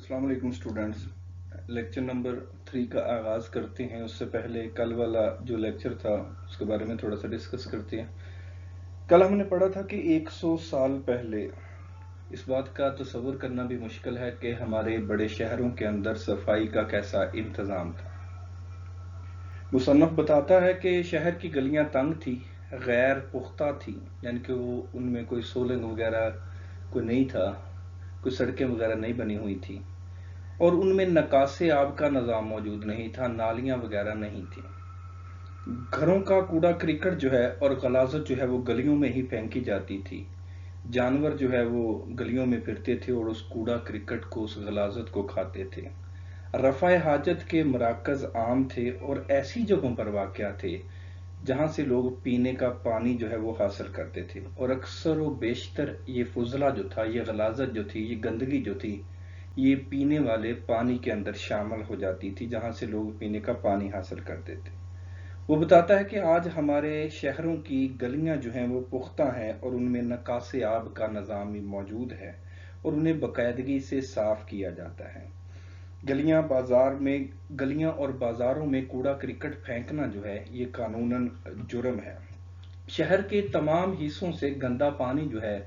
अस्सलाम वालेकुम students. Lecture number 3 का आगाज़ करते हैं। उससे पहले कल वाला जो लेक्चर था उसके बारे में थोड़ा सा डिस्कस करते हैं। कल हमने पढ़ा था कि 100 साल पहले इस बात का तसव्वुर करना भी मुश्किल है कि हमारे बड़े शहरों के अंदर सफाई का कैसा इंतज़ाम था। मुसन्नफ बताता है कि शहर की गलियां तंग थी, गैर पुख्ता थी, यानी कि वो उनमें कोई सोलंग वगैरह कोई नहीं था, कोई सड़कें वगैरह नहीं बनी हुई थी, और उनमें नकासे आब का निज़ाम मौजूद नहीं था, नालियां वगैरह नहीं थी। घरों का कूड़ा क्रिकट जो है और गलाजत जो है वो गलियों में ही फेंकी जाती थी। जानवर जो है वो गलियों में फिरते थे और उस कूड़ा क्रिकट को, उस गलाजत को खाते थे। रफ़ाए हाजत के मराकज़ आम थे और ऐसी जगहों पर वाक़या थे जहाँ से लोग पीने का पानी जो है वो हासिल करते थे, और अक्सर व बेशतर ये फुजला जो था, ये गलाजत जो थी, ये गंदगी जो थी, ये पीने वाले पानी के अंदर शामिल हो जाती थी जहाँ से लोग पीने का पानी हासिल करते थे। वो बताता है कि आज हमारे शहरों की गलियां जो हैं वो पुख्ता हैं और उनमें नकासे आब का निज़ाम भी मौजूद है और उन्हें बाकायदगी से साफ किया जाता है। गलियां और बाजारों में कूड़ा क्रिकट फेंकना जो है ये कानूनन जुर्म है। शहर के तमाम हिस्सों से गंदा पानी जो है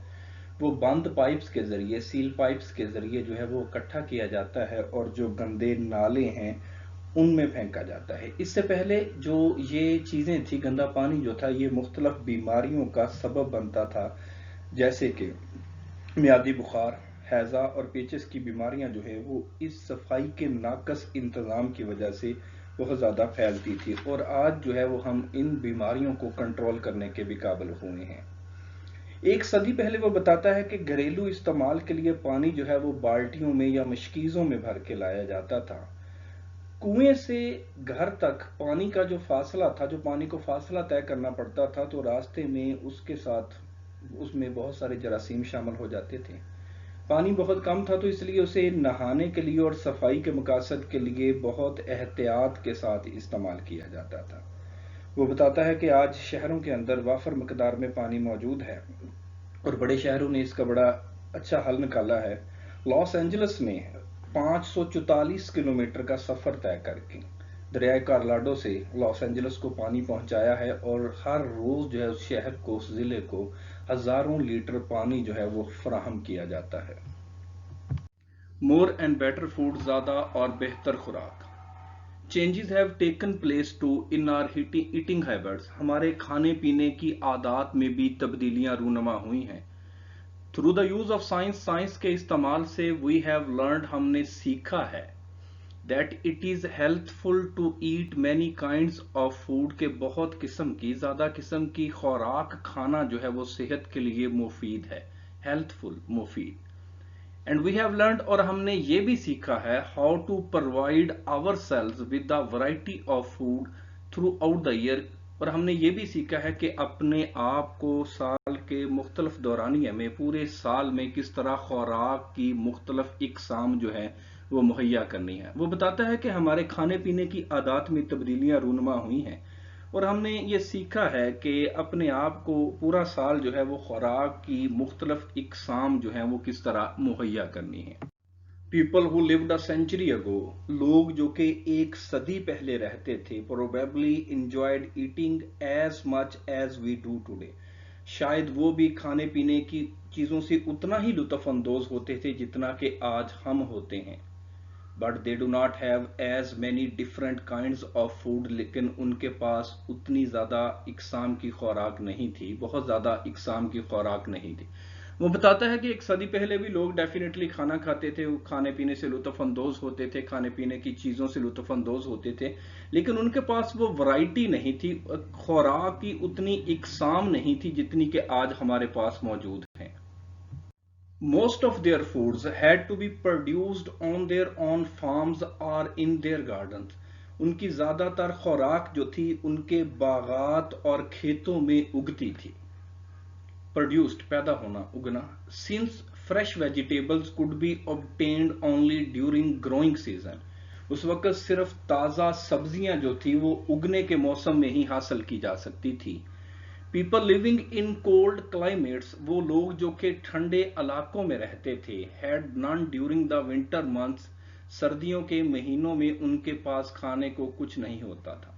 वो बंद पाइप्स के जरिए, सील पाइप्स के जरिए जो है वो इकट्ठा किया जाता है और जो गंदे नाले हैं उनमें फेंका जाता है। इससे पहले जो ये चीजें थी, गंदा पानी जो था ये मुख्तलिफ बीमारियों का सबब बनता था, जैसे कि मियादी बुखार, हैजा और पेचिस की बीमारियां जो है वो इस सफाई के नाकस इंतजाम की वजह से बहुत ज़्यादा फैलती थी, और आज जो है वो हम इन बीमारियों को कंट्रोल करने के भी काबिल हुए हैं। एक सदी पहले वो बताता है कि घरेलू इस्तेमाल के लिए पानी जो है वो बाल्टियों में या मशकीज़ों में भर के लाया जाता था। कुएं से घर तक पानी का जो फासला था, जो पानी को फासला तय करना पड़ता था, तो रास्ते में उसके साथ उसमें बहुत सारे जरासीम शामिल हो जाते थे। पानी बहुत कम था तो इसलिए उसे नहाने के लिए और सफाई के मकसद के लिए बहुत एहतियात के साथ इस्तेमाल किया जाता था। वो बताता है कि आज शहरों के अंदर वाफर मकदार में पानी मौजूद है और बड़े शहरों ने इसका बड़ा अच्छा हल निकाला है। लॉस एंजल्स ने 544 किलोमीटर का सफर तय करके दरियाए कार्लाडो से लॉस एंजल्स को पानी पहुंचाया है, और हर रोज जो है उस शहर को, उस जिले को हजारों लीटर पानी जो है वो फराहम किया जाता है। मोर एंड बेटर फूड, ज्यादा और बेहतर खुराक। Changes have taken place to in our eating habits. हमारे खाने पीने की आदत में भी तब्दीलियां रूनुमा हुई हैं। Through the use of science, science के इस्तेमाल से वी हैव लर्नड, हमने सीखा है, that it is healthful to eat many kinds of food, के बहुत किस्म की, ज्यादा किस्म की खुराक खाना जो है वो सेहत के लिए मुफीद है, हेल्थफुल, मुफीद। एंड वी हैव लर्नड, और हमने ये भी सीखा है, how to provide our cells with the variety of food throughout the year, और हमने ये भी सीखा है कि अपने आप को साल के मुख्तलिफ दौरानिया में, पूरे साल में किस तरह खुराक की मुख्तलिफ इकसाम जो है वो मुहैया करनी है। वो बताता है कि हमारे खाने पीने की आदत में तब्दीलियां रूनुमा हुई हैं और हमने ये सीखा है कि अपने आप को पूरा साल जो है वो खुराक की मुख्तलिफ इकसाम जो है वो किस तरह मुहैया करनी है। People who lived a century ago, लोग जो कि एक सदी पहले रहते थे, probably enjoyed eating as much as we do today, शायद वो भी खाने पीने की चीजों से उतना ही लुत्फ अंदोज होते थे जितना कि आज हम होते हैं। But they do not have as many different kinds of food, लेकिन उनके पास उतनी ज़्यादा इकसाम की खुराक नहीं थी, बहुत ज़्यादा इकसाम की खुराक नहीं थी। वो बताता है कि एक सदी पहले भी लोग डेफिनेटली खाना खाते थे, खाने पीने से लुत्फ अंदोज होते थे, खाने पीने की चीज़ों से लुत्फ अंदोज होते थे, लेकिन उनके पास वो वैरायटी नहीं थी, खुराक की उतनी इकसाम नहीं थी जितनी कि आज हमारे पास मौजूद है। Most of their foods had to be produced on their own farms or in their gardens. उनकी ज़्यादातर खुराक जो थी उनके बागात और खेतों में उगती थी। Produced, पैदा होना, उगना। Since fresh vegetables could be obtained only during growing season. उस वक्त सिर्फ ताज़ा सब्जियां जो थी वो उगने के मौसम में ही हासिल की जा सकती थी। People living in cold climates, وہ لوگ جو کہ ٹھنڈے علاقوں میں رہتے تھے، had none during the winter months, سردیوں کے مہینوں میں ان کے پاس کھانے کو کچھ نہیں ہوتا تھا۔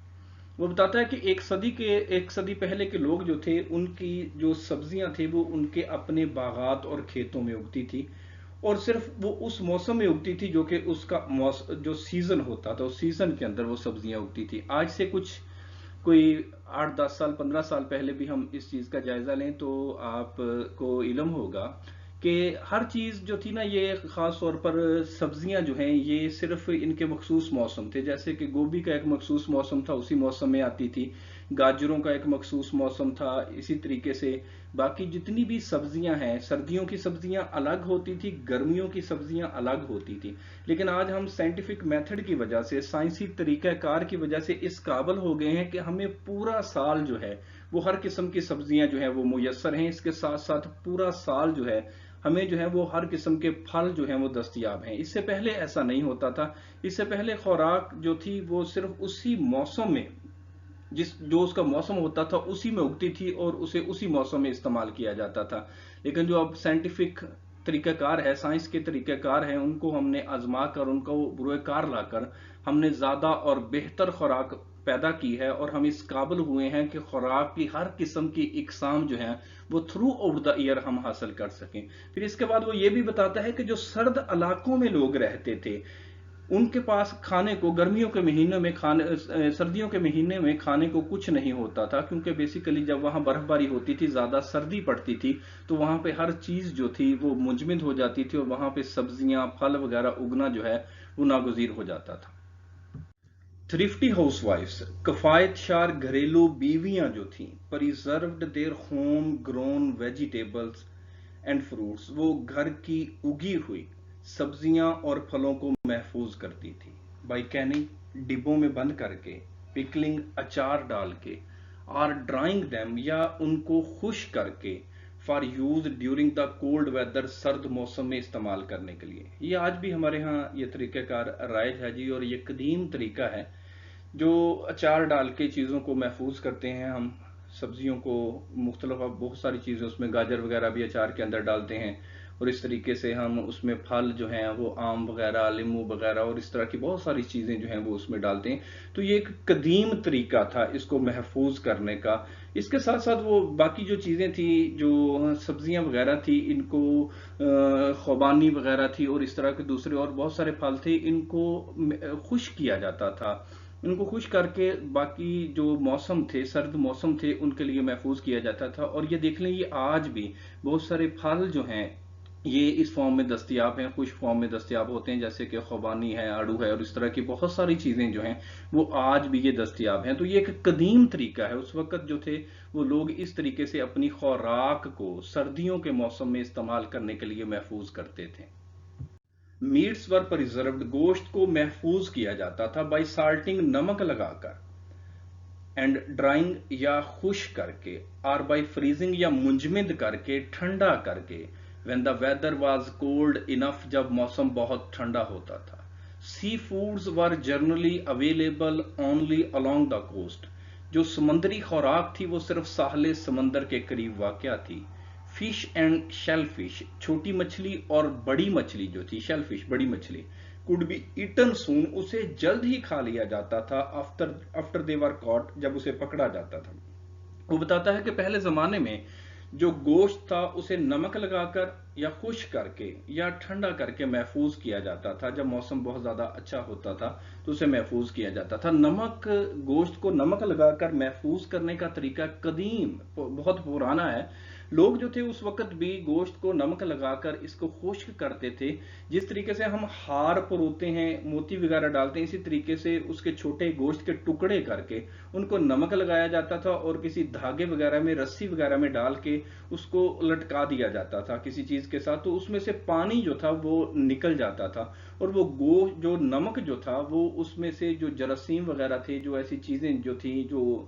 وہ بتاتا ہے کہ ایک صدی پہلے کے لوگ جو تھے، ان کی جو سبزیاں تھے وہ ان کے اپنے باغات اور کھیتوں میں اگتی تھی، اور صرف وہ اس موسم میں اگتی تھی جو کہ اس کا جو سیزن ہوتا تھا، اس سیزن کے اندر وہ سبزیاں اگتی تھی۔ آج سے کچھ کوئی 8 10 سال 15 سال پہلے بھی ہم اس چیز کا جائزہ لیں تو آپ کو علم ہوگا کہ ہر چیز جو تھی نا، یہ خاص طور پر سبزیاں جو ہیں یہ صرف ان کے مخصوص موسم تھے، جیسے کہ گوبھی کا ایک مخصوص موسم تھا، اسی موسم میں آتی تھی، گاجروں کا ایک مخصوص موسم تھا، اسی طریقے سے باقی جتنی بھی سبزیاں ہیں، سردیوں کی سبزیاں الگ ہوتی تھی، گرمیوں کی سبزیاں الگ ہوتی تھی۔ لیکن آج ہم سائنٹیفک میتھڈ کی وجہ سے، سائنسی طریقہ کار کی وجہ سے اس قابل ہو گئے ہیں کہ ہمیں پورا سال جو ہے وہ ہر قسم کی سبزیاں جو ہیں وہ میسر ہیں۔ اس کے ساتھ ساتھ پورا سال جو ہے ہمیں جو ہے وہ ہر قسم کے پھل جو ہیں وہ دستیاب ہیں۔ اس سے پہلے ایسا نہیں ہوتا تھا۔ اس سے پہلے خوراک جو تھی وہ صرف اسی موسم میں، جو اس کا موسم ہوتا تھا اسی میں اگتی تھی اور اسے اسی موسم میں استعمال کیا جاتا تھا۔ لیکن جو اب سائنٹیفک طریقہ کار ہے، سائنس کے طریقہ کار ہیں، ان کو ہم نے آزما کر، ان کو بروئے کار لا کر ہم نے زیادہ اور بہتر خوراک پیدا کی ہے، اور ہم اس قابل ہوئے ہیں کہ خوراک کی ہر قسم کی اقسام جو ہیں وہ تھرو آؤٹ دا ایئر ہم حاصل کر سکیں۔ پھر اس کے بعد وہ یہ بھی بتاتا ہے کہ جو سرد علاقوں میں لوگ رہتے تھے، ان کے پاس کھانے کو گرمیوں کے مہینے میں سردیوں کے مہینے میں کھانے کو کچھ نہیں ہوتا تھا، کیونکہ بیسیکلی جب وہاں برف باری ہوتی تھی، زیادہ سردی پڑتی تھی، تو وہاں پہ ہر چیز جو تھی وہ منجمد ہو جاتی تھی، اور وہاں پہ سبزیاں پھل وغیرہ اگنا جو ہے وہ ناگزیر ہو جاتا تھا۔ تھرفٹی ہاؤس وائفز، کفایت شار گھریلو بیویاں جو تھیں، preserved their home grown vegetables and fruits, وہ گھر کی اگی ہوئی سبزیاں اور پھلوں کو محفوظ کرتی تھی، بائی کیننگ، ڈبوں میں بند کر کے، پکلنگ، اچار ڈال کے، اور ڈرائنگ دیم، یا ان کو خشک کر کے، for use during the cold weather, سرد موسم میں استعمال کرنے کے لیے۔ یہ آج بھی ہمارے ہاں یہ طریقہ کار رائج ہے جی، اور یہ قدیم طریقہ ہے جو اچار ڈال کے چیزوں کو محفوظ کرتے ہیں۔ ہم سبزیوں کو مختلف بہت ساری چیزیں، اس میں گاجر وغیرہ بھی اچار کے اندر ڈالتے ہیں، اور اس طریقے سے ہم اس میں پھل جو ہیں وہ آم وغیرہ، لیمو وغیرہ، اور اس طرح کی بہت ساری چیزیں جو ہیں وہ اس میں ڈالتے ہیں۔ تو یہ ایک قدیم طریقہ تھا اس کو محفوظ کرنے کا۔ اس کے ساتھ ساتھ وہ باقی جو چیزیں تھیں، جو سبزیاں وغیرہ تھی، ان کو خوبانی وغیرہ تھی، اور اس طرح کے دوسرے اور بہت سارے پھل تھے، ان کو خشک کیا جاتا تھا، ان کو خشک کر کے باقی جو موسم تھے، سرد موسم تھے، ان کے لیے محفوظ کیا جاتا تھا۔ اور یہ دیکھ لیں، یہ آج بھی بہت سارے پھل جو ہیں یہ اس فارم میں دستیاب ہیں، خشک فارم میں دستیاب ہوتے ہیں، جیسے کہ خوبانی ہے، آڑو ہے، اور اس طرح کی بہت ساری چیزیں جو ہیں وہ آج بھی یہ دستیاب ہیں۔ تو یہ ایک قدیم طریقہ ہے۔ اس وقت جو تھے وہ لوگ اس طریقے سے اپنی خوراک کو سردیوں کے موسم میں استعمال کرنے کے لیے محفوظ کرتے تھے۔ میٹس ور پریزروڈ، گوشت کو محفوظ کیا جاتا تھا، بائی سالٹنگ، نمک لگا کر، اینڈ ڈرائنگ، یا خشک کر کے، اور بائی فریزنگ، یا منجمد کر کے، ٹھنڈا کر کے، when the weather was cold enough, جب موسم بہت ٹھنڈا ہوتا تھا۔ Sea foods were generally available only along the coast, جو سمندری خوراک تھی وہ صرف ساحل سمندر کے قریب واقع تھی۔ فش اینڈ شیل فش، چھوٹی مچھلی اور بڑی مچھلی جو تھی، شیل فش بڑی مچھلی، could be eaten soon، اسے جلد ہی کھا لیا جاتا تھا، after they were caught، جب اسے پکڑا جاتا تھا۔ وہ بتاتا ہے کہ پہلے زمانے میں جو گوشت تھا اسے نمک لگا کر، یا خشک کر کے، یا ٹھنڈا کر کے محفوظ کیا جاتا تھا۔ جب موسم بہت زیادہ اچھا ہوتا تھا تو اسے محفوظ کیا جاتا تھا۔ گوشت کو نمک لگا کر محفوظ کرنے کا طریقہ قدیم، بہت پرانا ہے۔ لوگ جو تھے اس وقت بھی گوشت کو نمک لگا کر اس کو خشک کرتے تھے، جس طریقے سے ہم ہار پروتے ہیں، موتی وغیرہ ڈالتے ہیں، اسی طریقے سے اس کے چھوٹے گوشت کے ٹکڑے کر کے ان کو نمک لگایا جاتا تھا، اور کسی دھاگے وغیرہ میں، رسی وغیرہ میں ڈال کے اس کو لٹکا دیا جاتا تھا کسی چیز کے ساتھ، تو اس میں سے پانی جو تھا وہ نکل جاتا تھا، اور وہ گوشت جو نمک جو تھا وہ اس میں سے جو جراثیم وغیرہ تھے، جو ایسی چیزیں جو تھیں، جو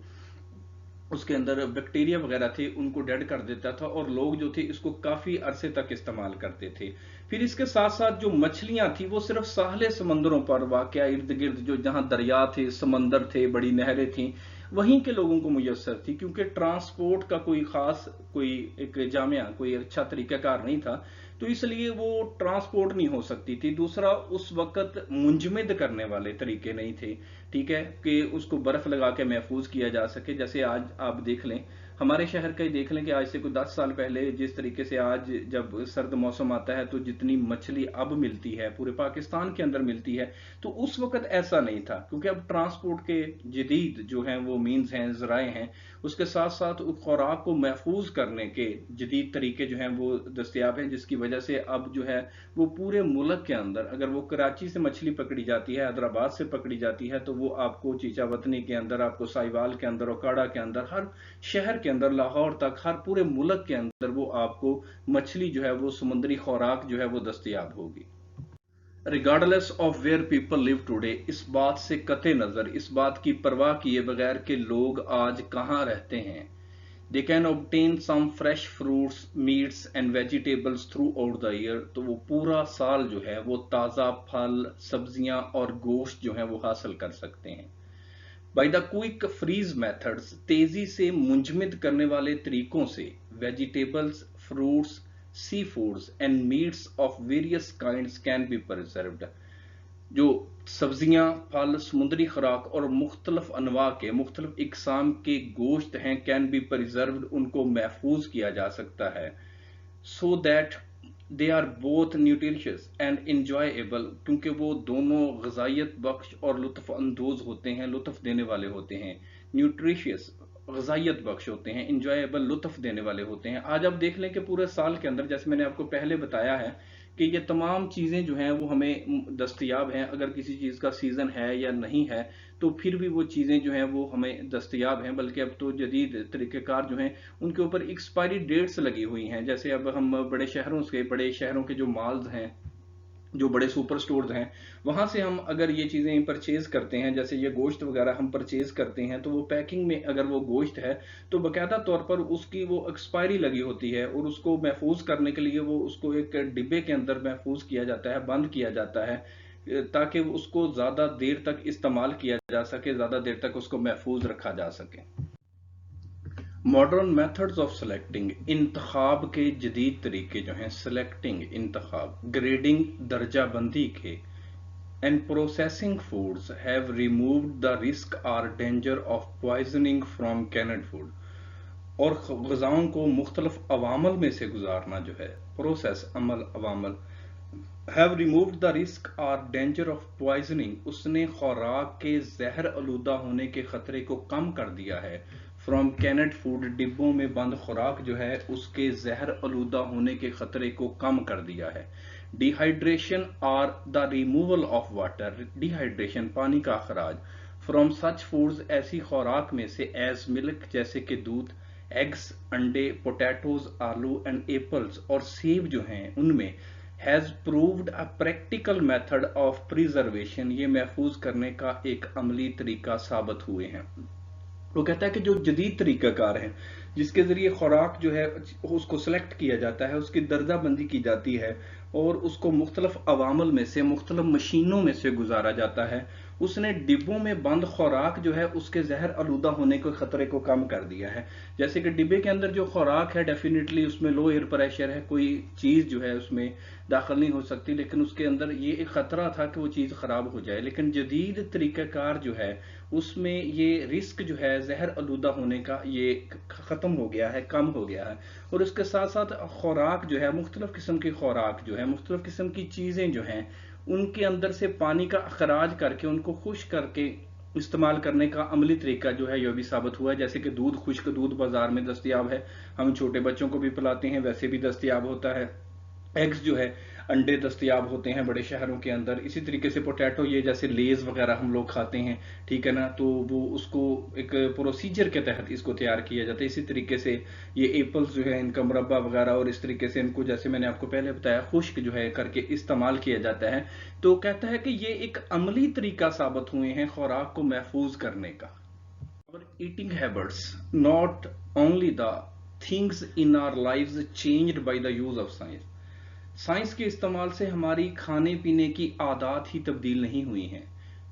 اس کے اندر بیکٹیریا وغیرہ تھے، ان کو ڈیڈ کر دیتا تھا، اور لوگ جو تھے اس کو کافی عرصے تک استعمال کرتے تھے۔ پھر اس کے ساتھ ساتھ جو مچھلیاں تھیں وہ صرف ساحل سمندروں پر واقع ارد گرد، جو جہاں دریا تھے، سمندر تھے، بڑی نہریں تھیں، वहीं के लोगों को मुयस्सर थी, क्योंकि ट्रांसपोर्ट का कोई खास कोई एक जामिया कोई अच्छा तरीकाकार नहीं था, तो इसलिए वो ट्रांसपोर्ट नहीं हो सकती थी। दूसरा, उस वक्त मुंजमद करने वाले तरीके नहीं थे, ठीक है, कि उसको बर्फ लगा के महफूज किया जा सके। जैसे आज आप देख लें, हमारे शहर का ही देख लें कि आज से कोई 10 साल पहले जिस तरीके से आज जब सर्द मौसम आता है तो जितनी मछली अब मिलती है पूरे पाकिस्तान के अंदर मिलती है, तो उस वक्त ऐसा नहीं था, क्योंकि अब ट्रांसपोर्ट के जदीद जो हैं वो मीन्स हैं, जराए हैं, उसके साथ साथ खुराक को महफूज करने के जदीद तरीके जो हैं वो दस्तयाब हैं, जिसकी वजह से अब जो है वो पूरे मुल्क के अंदर, अगर वो कराची से मछली पकड़ी जाती है, हैदराबाद से पकड़ी जाती है, तो वो आपको चीचावतनी के अंदर, आपको साहिवाल के अंदर, ओकाड़ा के अंदर, हर शहर के अंदर, लाहौर तक, हर पूरे मुल्क के अंदर वो आपको मछली जो है वो समुद्री खुराक जो है वो दस्तयाब होगी। Regardless of where people live today, इस बात से कते नजर, इस बात की परवाह किए बगैर कि लोग आज कहाँ रहते हैं, they can obtain some fresh fruits, meats and vegetables throughout the year, तो वो पूरा साल जो है वो ताज़ा फल, सब्जियां और गोश्त जो है वो हासिल कर सकते हैं। By the quick freeze methods, तेजी से मुंजमद करने वाले तरीकों से, vegetables, fruits, sea foods and meats of various kinds can be preserved, जो सब्जियां, फल, समुद्री खुराक और मुख्तलिफ अनवा के, मुख्तलिफ इकसाम के गोश्त हैं, कैन बी प्रिजर्व्ड, उनको महफूज किया जा सकता है, so that they are both nutritious and enjoyable, क्योंकि वो दोनों ग़िज़ाइयत बख्श और लुत्फ अंदोज होते हैं, लुत्फ देने वाले होते हैं। न्यूट्रिशियस ग़िज़ाइयत बख्श होते हैं, इंजॉयबल लुत्फ देने वाले होते हैं। आज आप देख लें कि पूरे साल के अंदर, जैसे मैंने आपको पहले बताया है कि ये तमाम चीज़ें जो हैं वो हमें दस्तयाब हैं। अगर किसी चीज़ का सीज़न है या नहीं है तो फिर भी वो चीज़ें जो हैं वो हमें दस्तयाब हैं, बल्कि अब तो जदीद तरीक़ेकार जो हैं उनके ऊपर एक्सपायरी डेट्स लगी हुई हैं। जैसे अब हम बड़े शहरों के जो मॉल्स हैं, जो बड़े सुपर स्टोर्स हैं, वहां से हम अगर ये चीज़ें परचेज करते हैं, जैसे ये गोश्त वगैरह हम परचेज करते हैं, तो वो पैकिंग में अगर वो गोश्त है तो बाकायदा तौर पर उसकी वो एक्सपायरी लगी होती है, और उसको महफूज करने के लिए वो उसको एक डिब्बे के अंदर महफूज किया जाता है, बंद किया जाता है, ताकि उसको ज़्यादा देर तक इस्तेमाल किया जा सके, ज़्यादा देर तक उसको महफूज रखा जा सके। मॉडर्न मेथड्स ऑफ सेलेक्टिंग, इंतखाब के जदीद तरीके जो हैं, सेलेक्टिंग इंतखाब, ग्रेडिंग दर्जा बंदी के, and processing foods have removed the risk और danger of poisoning from canned food, और ग़िज़ाओं को मुख्तलिफ अवामल में से गुजारना जो है, प्रोसेस अमल अवामल, हैव रिमूव्ड द रिस्क और डेंजर ऑफ पॉइजनिंग, उसने खुराक के जहर आलूदा होने के खतरे को कम कर दिया है, फ्रॉम कैनड फूड, डिब्बों में बंद खुराक जो है उसके जहर आलूदा होने के खतरे को कम कर दिया है। डिहाइड्रेशन और the removal of water, dehydration पानी का अखराज, फ्रॉम सच फूड्स, ऐसी खुराक में से, एज मिल्क जैसे कि दूध, एग्स अंडे, पोटैटोज आलू एंड एप्पल्स और सेब जो हैं उनमें, has proved a practical method of preservation, ये महफूज करने का एक अमली तरीका साबित हुए हैं। वो कहता है कि जो जदीद तरीकाकार है जिसके जरिए खुराक जो है उसको सिलेक्ट किया जाता है, उसकी दर्जा बंदी की जाती है और उसको मुख्तलिफ अवामल में से, मुख्तलिफ मशीनों में से गुजारा जाता है, उसने डिब्बों में बंद खुराक जो है उसके जहर आलूदा होने के खतरे को कम कर दिया है। जैसे कि डिब्बे के अंदर जो खुराक है डेफिनेटली उसमें लो एयर प्रेशर है, कोई चीज जो है उसमें दाखिल नहीं हो सकती, लेकिन उसके अंदर ये एक खतरा था कि वो चीज खराब हो जाए। लेकिन जदीद तरीकाकार जो है उसमें ये रिस्क जो है जहर आलूदा होने का ये खत्म हो गया है, कम हो गया है। और उसके साथ साथ खुराक जो है, मुख्तलिफ किस्म की खुराक जो है, मुख्तलिफ किस्म की चीजें जो हैं उनके अंदर से पानी का अखराज करके उनको खुश करके इस्तेमाल करने का अमली तरीका जो है यह भी साबित हुआ है। जैसे कि दूध, खुश्क दूध बाजार में दस्तयाब है, हम छोटे बच्चों को भी पिलाते हैं, वैसे भी दस्तयाब होता है। एग्स जो है, अंडे दस्तयाब होते हैं बड़े शहरों के अंदर। इसी तरीके से पोटैटो, ये जैसे लेज वगैरह हम लोग खाते हैं, ठीक है ना, तो वो उसको एक प्रोसीजर के तहत इसको तैयार किया जाता है। इसी तरीके से ये एप्पल्स जो है इनका मुरब्बा वगैरह, और इस तरीके से इनको जैसे मैंने आपको पहले बताया खुश्क जो है करके इस्तेमाल किया जाता है। तो कहता है कि ये एक अमली तरीका साबित हुए हैं खुराक को महफूज करने का। और eating habits, not only the things in our lives changed by the use of science, science के इस्तेमाल से हमारी खाने पीने की आदत ही तब्दील नहीं हुई हैं,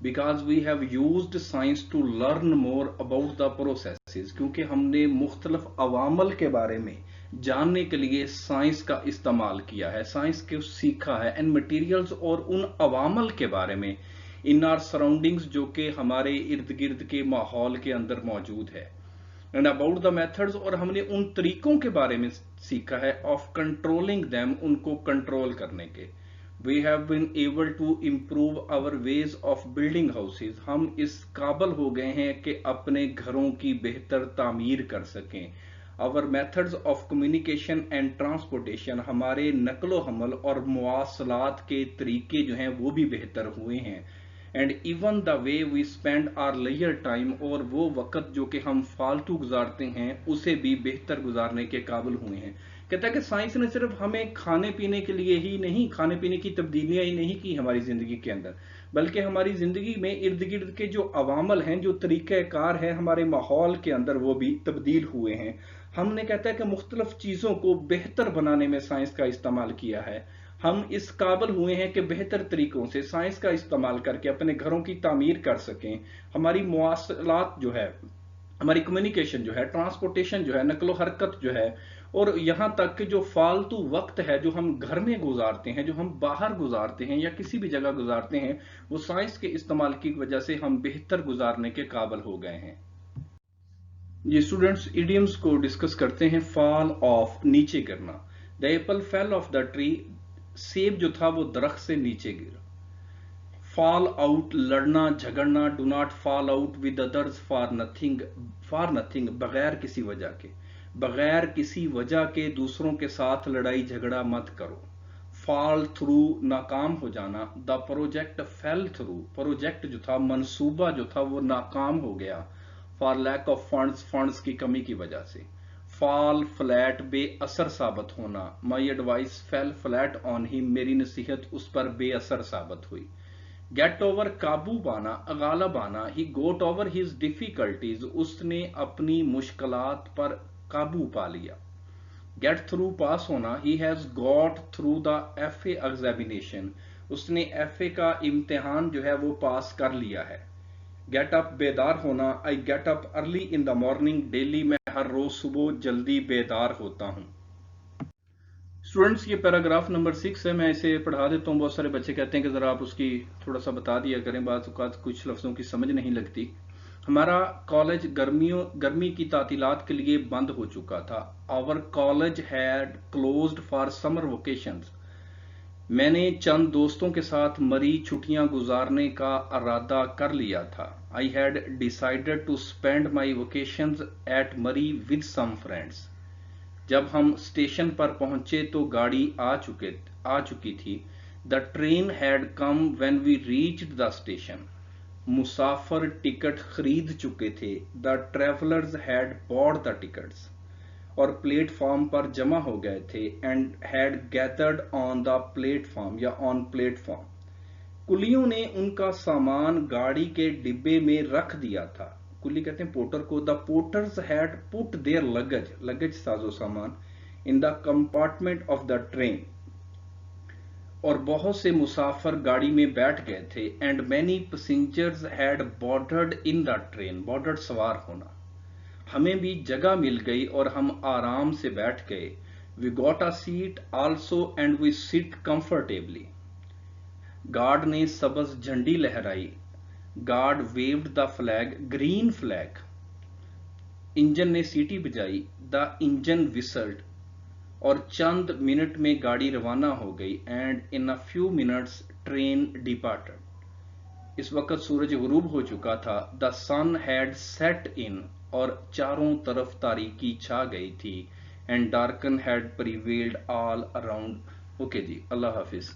because we have used science to learn more about the processes, क्योंकि हमने मुख्तलिफ अवामल के बारे में जानने के लिए साइंस का इस्तेमाल किया है, साइंस को सीखा है, एंड मटेरियल्स और उन अवामल के बारे में इन आर सराउंडिंग्स जो कि हमारे इर्द गिर्द के माहौल के अंदर मौजूद है, एंड अबाउट द मेथड्स, और हमने उन तरीकों के बारे में सीखा है ऑफ कंट्रोलिंग देम, उनको कंट्रोल करने के। We have been able to improve our ways of building houses. हम इस काबिल हो गए हैं कि अपने घरों की बेहतर तामीर कर सकें। Our methods of communication and transportation, हमारे नकलो हमल और मुवासलात के तरीके जो हैं वो भी बेहतर हुए हैं। And even the way we spend our leisure time, और वो वक्त जो कि हम फालतू गुजारते हैं उसे भी बेहतर गुजारने के काबिल हुए हैं। कहता है कि साइंस ने सिर्फ हमें खाने पीने के लिए ही नहीं, खाने पीने की तब्दीलियां ही नहीं की हमारी जिंदगी के अंदर, बल्कि हमारी जिंदगी में इर्द गिर्द के जो अवामल हैं, जो तरीक़ाकार हैं हमारे माहौल के अंदर, वो भी तब्दील हुए हैं। हमने कहता है कि मुख्तलिफ चीज़ों को बेहतर बनाने में साइंस का इस्तेमाल किया है। हम इस काबिल हुए हैं कि बेहतर तरीकों से साइंस का इस्तेमाल करके अपने घरों की तामीर कर सकें, हमारी मुवासलात जो है, हमारी कम्युनिकेशन जो है, ट्रांसपोर्टेशन जो है, नकलो हरकत जो है, और यहाँ तक कि जो फालतू वक्त है जो हम घर में गुजारते हैं, जो हम बाहर गुजारते हैं या किसी भी जगह गुजारते हैं, वो साइंस के इस्तेमाल की वजह से हम बेहतर गुजारने के काबिल हो गए हैं। ये स्टूडेंट्स इडियम्स को डिस्कस करते हैं। फॉल ऑफ, नीचे गिरना। The Apple fell off the tree, सेब जो था वो दरख्त से नीचे गिरा। फॉल आउट, लड़ना झगड़ना। Do not fall out with others for nothing, बगैर किसी वजह के, बगैर किसी वजह के दूसरों के साथ लड़ाई झगड़ा मत करो। फॉल थ्रू, नाकाम हो जाना। The project fail through, project जो था, मंसूबा जो था वो नाकाम हो गया। For lack of funds, funds की कमी की वजह से। फॉल फ्लैट, बेअसर साबित होना। My advice fail flat on him, मेरी नसीहत उस पर बेअसर साबित हुई। गेट ओवर, काबू पाना, गालिब आना। ही गोट ओवर हिज डिफिकल्टीज, उसने अपनी मुश्किलात पर काबू पा लिया। गेट थ्रू, पास होना। He has got through the FA examination, उसने FA का इम्तिहान जो है वो पास कर लिया है। गेट अप, बेदार होना। I get up early in the morning daily, मैं हर रोज सुबह जल्दी बेदार होता हूं। स्टूडेंट्स ये पैराग्राफ नंबर 6 है, मैं इसे पढ़ा देता हूँ। बहुत सारे बच्चे कहते हैं कि जरा आप उसकी थोड़ा सा बता दिया करें, बात कुछ लफ्जों की समझ नहीं लगती। हमारा कॉलेज गर्मी की तातीलात के लिए बंद हो चुका था। Our college had closed for summer vacations, मैंने चंद दोस्तों के साथ मरी छुट्टियां गुजारने का इरादा कर लिया था। I had decided to spend my vacations at Murree with some friends, जब हम स्टेशन पर पहुंचे तो गाड़ी आ चुकी थी। The train had come when we reached the station, मुसाफिर टिकट खरीद चुके थे। The travellers had bought the tickets, और प्लेटफॉर्म पर जमा हो गए थे। And had gathered on the platform, या ऑन प्लेटफॉर्म। कुलियों ने उनका सामान गाड़ी के डिब्बे में रख दिया था। कुली कहते हैं पोर्टर को। The porters had put their luggage साजो सामान in the compartment of the train, और बहुत से मुसाफिर गाड़ी में बैठ गए थे। And many passengers had boarded in the train, boarded सवार होना। हमें भी जगह मिल गई और हम आराम से बैठ गए। We got a seat also and we sit comfortably. Guard ने सब्ज झंडी लहराई। Guard waved the flag, green flag. Engine ने सीटी बजाई। द इंजन विसल्ड, और चंद मिनट में गाड़ी रवाना हो गई। And in a few minutes train departed, इस वक्त सूरज गुरूब हो चुका था। The sun had set in, और चारों तरफ तारीकी छा गई थी। And darkness had prevailed all around. Okay जी, अल्लाह हाफिज।